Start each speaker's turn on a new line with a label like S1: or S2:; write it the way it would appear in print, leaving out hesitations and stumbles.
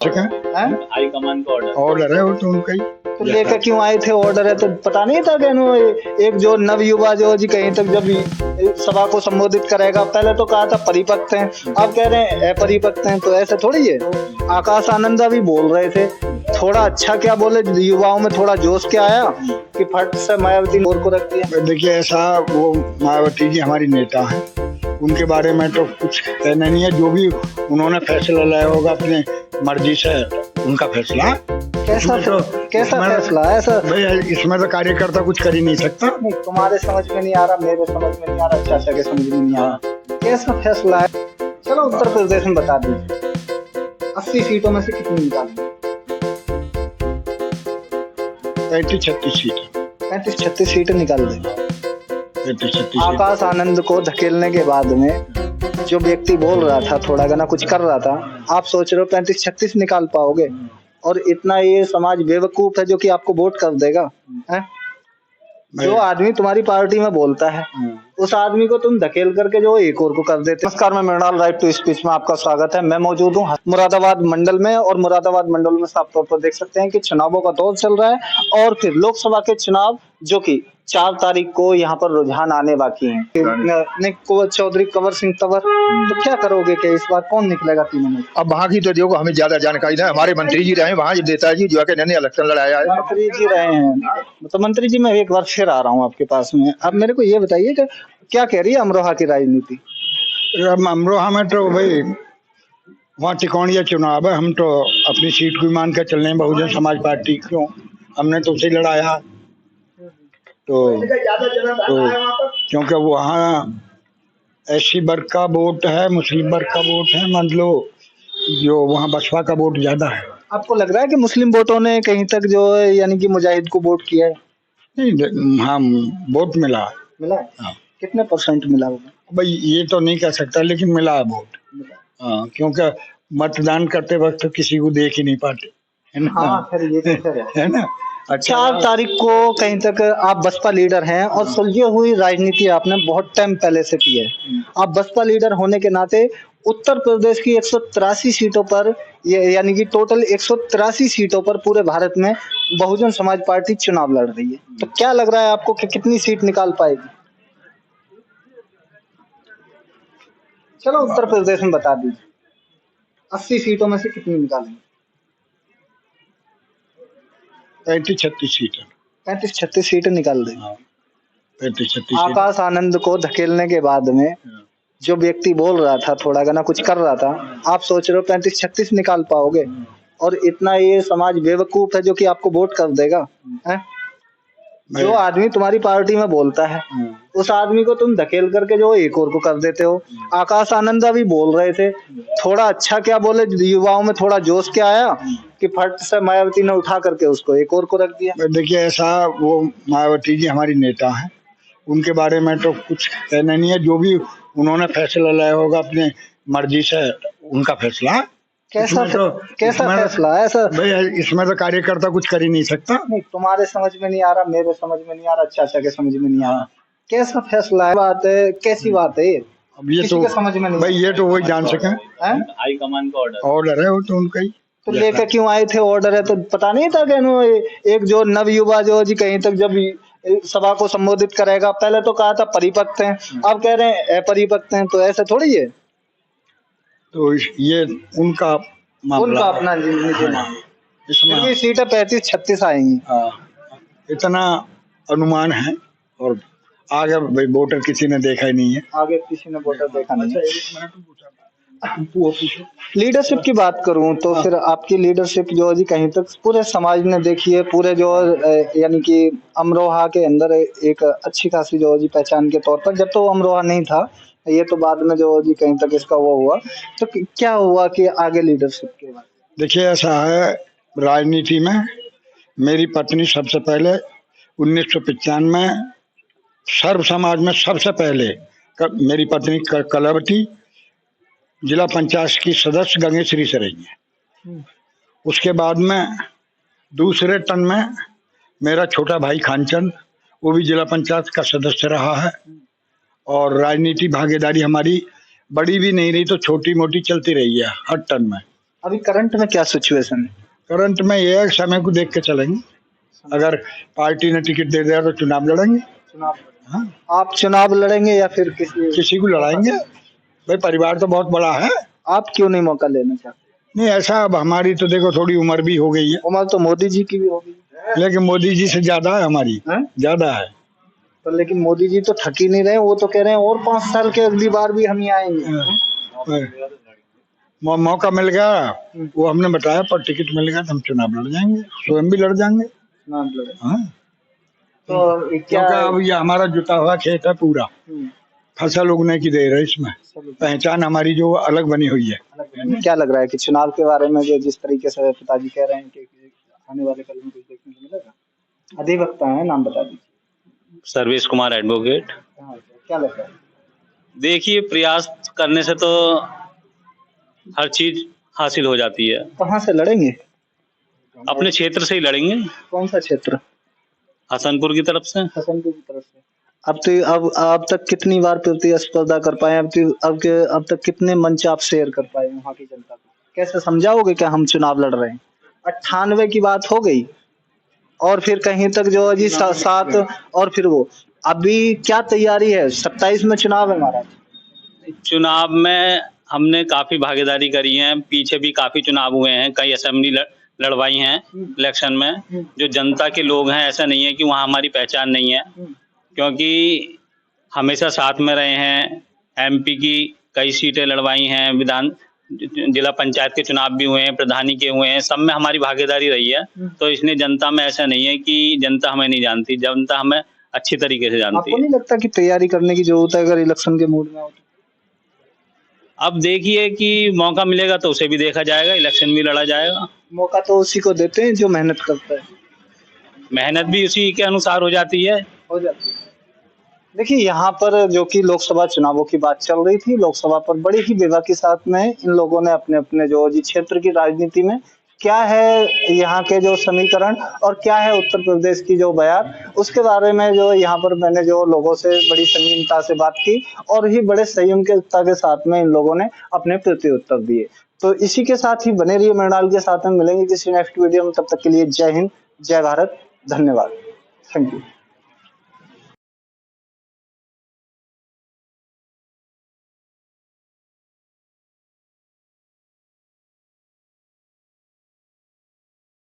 S1: High command का
S2: order है वो तो उनका ही।
S3: तो लेकर क्यों आए थे? ऑर्डर है तो पता नहीं था कि एक जो नव युवा जो जी कहीं तक जब सभा को संबोधित करेगा, पहले तो कहा था परिपक्व हैं, अब कह रहे हैं अपरिपक्व हैं, तो ऐसे थोड़ी है। आकाश आनंद भी बोल रहे थे, थोड़ा अच्छा क्या बोले, युवाओं में थोड़ा जोश क्या आया कि फट से मायावती मोर को रख दिया।
S2: देखिए ऐसा, वो मायावती जी हमारी नेता हैं, उनके बारे में तो कुछ कहना नहीं है। जो भी उन्होंने फैसला लाया होगा अपने मर्जी से, उनका फैसला।
S3: कैसा फैसला है सर?
S2: भाई इसमें तो कार्यकर्ता कुछ कर ही नहीं सकता।
S3: नहीं, तुम्हारे समझ में नहीं आ रहा, मेरे समझ में नहीं आ रहा, चाचा के समझ में नहीं आ रहा, कैसा फैसला है? चलो उत्तर प्रदेश में बता दीजिए, 80 सीटों में से कितनी निकालेंगे?
S2: 35-36 सीट।
S3: 35-36 सीटें निकाल देंगे।
S2: 35-36।
S3: आकाश आनंद को धकेलने के बाद में जो व्यक्ति बोल रहा था, थोड़ा गना कुछ कर रहा था, आप सोच रहे हो 35-36 निकाल पाओगे? और इतना ये समाज बेवकूफ है जो कि आपको वोट कर देगा है? जो आदमी तुम्हारी पार्टी में बोलता है उस आदमी को तुम धकेल करके जो एक और को कर देते। नमस्कार, मैं मृणाल, राइट टू स्पीच में आपका स्वागत है। मैं मौजूद हूँ मुरादाबाद मंडल में, और मुरादाबाद मंडल में साफ तौर पर देख सकते हैं कि चुनावों का दौर चल रहा है, और फिर लोकसभा के चुनाव जो कि 4 तारीख को यहाँ पर रुझान आने बाकी हैं। चौधरी कंवर सिंह तंवर, तो क्या करोगे कि इस बार कौन निकलेगा तीनों में?
S4: अब वहाँ की तो देखो हमें ज्यादा जानकारी नहीं। हमारे मंत्री जी रहे वहाँ, नेता जी जो है इलेक्शन लड़ाया है।
S3: मंत्री जी रहे हैं, तो मंत्री जी मैं एक बार फिर आ रहा हूँ आपके पास में। अब मेरे को ये बताइए कि क्या कह रही है अमरोहा की राजनीति?
S2: अमरोहा में तो भाई वहाँ तिकोणिया चुनाव है, हम तो अपनी सीट को मान कर चल रहे हैं, बहुजन समाज पार्टी। क्यों, हमने तो उसे लड़ाया तो क्योंकि वहाँ एससी वर्ग का वोट है, मुस्लिम वर्ग का वोट है, मान लो जो वहाँ बसपा का वोट ज्यादा है।
S3: आपको लग रहा है कि मुस्लिम वोटों ने कहीं तक जो है यानी कि मुजाहिद को वोट किया है?
S2: नहीं, हाँ वोट मिला।
S3: हाँ। कितने % मिला होगा?
S2: भाई ये तो नहीं कह सकता, लेकिन मिला है वोट। हाँ, क्योंकि मतदान करते वक्त किसी को देख ही नहीं पाते, है ना?
S3: हाँ, फिर ये तो
S2: है ना?
S3: 4 तारीख को कहीं तक आप बसपा लीडर हैं, और सुलझी हुई राजनीति आपने बहुत टाइम पहले से की है। आप बसपा लीडर होने के नाते उत्तर प्रदेश की 183 सीटों पर, यानी कि टोटल 183 सीटों पर पूरे भारत में बहुजन समाज पार्टी चुनाव लड़ रही है, तो क्या लग रहा है आपको कि कितनी सीट निकाल पाएगी? चलो उत्तर प्रदेश में बता दीजिए, 80 सीटों में से कितनी निकालेंगे?
S2: 35-36 सीट।
S3: 35-36 सीटें निकाल देंगे।
S2: 35-36।
S3: आकाश आनंद को धकेलने के बाद में जो व्यक्ति बोल रहा था, थोड़ा गना कुछ कर रहा था, आप सोच रहे हो 35-36 निकाल पाओगे? और इतना ये समाज बेवकूफ है जो कि आपको वोट कर देगा है? जो आदमी तुम्हारी पार्टी में बोलता है उस आदमी को तुम धकेल करके जो एक और को कर देते हो। आकाश आनंद भी बोल रहे थे, थोड़ा अच्छा क्या बोले, युवाओं में थोड़ा जोश क्या आया कि फट से मायावती ने उठा करके उसको एक और को रख दिया।
S2: देखिए ऐसा, वो मायावती जी हमारी नेता हैं, उनके बारे में तो कुछ कहना नहीं है। जो भी उन्होंने फैसला लाया होगा अपने मर्जी से, उनका फैसला।
S3: कैसा फैसला है सर?
S2: भाई इसमें तो कार्यकर्ता कुछ कर ही नहीं सकता।
S3: नहीं, तुम्हारे समझ में नहीं आ रहा, मेरे समझ में नहीं आ रहा, चाचा के समझ में नहीं आ रहा, कैसा फैसला है? बात है, कैसी बात है?
S2: अब ये तो
S3: समझ में नहीं।
S2: भाई ये तो वही जान सके,
S1: हाई कमान का
S2: ऑर्डर है वो तो उनका ही।
S3: तो लेकर क्यों आए थे? ऑर्डर है तो पता नहीं था कि एक जो नव युवा जो जी कहीं तक जब सभा को संबोधित करेगा, पहले तो कहा था परिपक्व हैं, अब कह रहे हैं अपरिपक्व हैं, तो ऐसे थोड़ी है।
S2: तो ये उनका
S3: अपना इसमें सीटें 35-36 आएंगी।
S2: इतना अनुमान है, और आगे भाई वोटर किसी ने देखा ही नहीं है।
S3: आगे किसी ने वोटर देखा नहीं है। लीडरशिप की बात करूं तो फिर आपकी लीडरशिप जो जी कहीं तक पूरे समाज ने देखी है, पूरे जो यानी कि अमरोहा के अंदर एक अच्छी खासी जो जी पहचान के तौर पर, जब तो अमरोहा नहीं था, ये तो बाद में जो जी कहीं तक इसका वो हुआ, तो क्या हुआ कि आगे लीडरशिप के बाद?
S2: देखिए ऐसा है, राजनीति में मेरी पत्नी सबसे पहले 1995 सर्व समाज में सबसे पहले मेरी पत्नी कलावती जिला पंचायत की सदस्य गंगेश्वरी से रही है। उसके बाद में दूसरे टर्म में मेरा छोटा भाई खानचंद, वो भी जिला पंचायत का सदस्य रहा है। और राजनीति भागीदारी हमारी बड़ी भी नहीं रही तो छोटी मोटी चलती रही है हर टर्म में।
S3: अभी करंट में क्या सिचुएशन है?
S2: करंट में ये है कि समय को देख के चलेंगे। अगर पार्टी ने टिकट दे दिया तो चुनाव लड़ेंगे।
S3: चुनाव
S2: हाँ,
S3: आप चुनाव लड़ेंगे या फिर
S2: किसी को लड़ाएंगे। भाई परिवार तो बहुत बड़ा है।
S3: आप क्यों नहीं मौका लेना चाहते?
S2: नहीं ऐसा, अब हमारी तो देखो थोड़ी उम्र भी हो गई है,
S3: उम्र तो मोदी जी की भी होगी,
S2: लेकिन मोदी जी से ज्यादा है हमारी,
S3: हैं?
S2: ज्यादा है।
S3: तो लेकिन मोदी जी तो थक ही नहीं रहे, वो तो कह रहे हैं और 5 साल के अगली बार भी हम ही आएंगे।
S2: मौका मिल गया, वो हमने बताया, पर टिकट मिल गया तो हम चुनाव लड़ जाएंगे, स्वयं भी लड़ जाएंगे।
S3: नाम लड़े।
S2: हाँ,
S3: तो क्या
S2: क्योंकि अब ये हमारा जुटा हुआ खेत है पूरा, फसल उगने की देर है, इसमें पहचान हमारी जो अलग बनी हुई है।
S3: क्या लग रहा है कि चुनाव के बारे में जो जिस तरीके से पिताजी कह रहे हैं कि आने वाले कल में कुछ देखने को मिलेगा? अधिवक्ता है, नाम बता दीजिए।
S1: सर्वेश कुमार एडवोकेट।
S3: हाँ, क्या लग रहा है?
S1: देखिए, प्रयास करने से तो हर चीज हासिल हो जाती है।
S3: कहाँ से लड़ेंगे?
S1: अपने क्षेत्र से ही लड़ेंगे,
S3: कौन सा क्षेत्र?
S1: हसनपुर की तरफ से।
S3: हसनपुर की तरफ से। अब तक कितनी बार प्रतिस्पर्धा कर पाए? अब तक कितने मंच आप शेयर कर पाए वहाँ की जनता को? कैसे समझाओगे कि हम चुनाव लड़ रहे हैं? 98 की बात हो गई और फिर कहीं तक जो है जी 7 और फिर वो अभी क्या तैयारी है? 27 में चुनाव है हमारा।
S1: चुनाव में हमने काफी भागीदारी करी है, पीछे भी काफी चुनाव हुए हैं, कई असेंबली लड़वाई हैं इलेक्शन में। जो जनता के लोग हैं, ऐसा नहीं है कि वहाँ हमारी पहचान नहीं है, क्योंकि हमेशा साथ में रहे हैं। एमपी की कई सीटें लड़वाई हैं, विधान जिला पंचायत के चुनाव भी हुए हैं, प्रधानी के हुए हैं, सब में हमारी भागीदारी रही है। तो इसलिए जनता में ऐसा नहीं है कि जनता हमें नहीं जानती, जनता हमें अच्छी तरीके से जानती
S3: आपको
S1: है।
S3: नहीं लगता कि तैयारी करने की जरूरत है अगर इलेक्शन के मूड में हो तो?
S1: अब देखिए कि मौका मिलेगा तो उसे भी देखा जाएगा, इलेक्शन भी लड़ा जाएगा।
S3: मौका तो उसी को देते हैं जो मेहनत करता है।
S1: मेहनत भी उसी के अनुसार हो जाती है।
S3: हो जाती है। देखिए यहाँ पर जो कि लोकसभा चुनावों की बात चल रही थी, लोकसभा पर बड़ी ही विवाह के साथ में इन लोगों ने अपने अपने जो जी क्षेत्र की राजनीति में क्या है यहाँ के जो समीकरण और क्या है उत्तर प्रदेश की जो बयान, उसके बारे में जो यहाँ पर मैंने जो लोगों से बड़ी संजीदता से बात की और ही बड़े संयम के साथ में इन लोगों ने अपने प्रति उत्तर दिए। तो इसी के साथ ही बने रहिए मृणाल के साथ में, मिलेंगे किसी नेक्स्ट वीडियो में। तब तक के लिए जय हिंद, जय भारत, धन्यवाद, थैंक यू।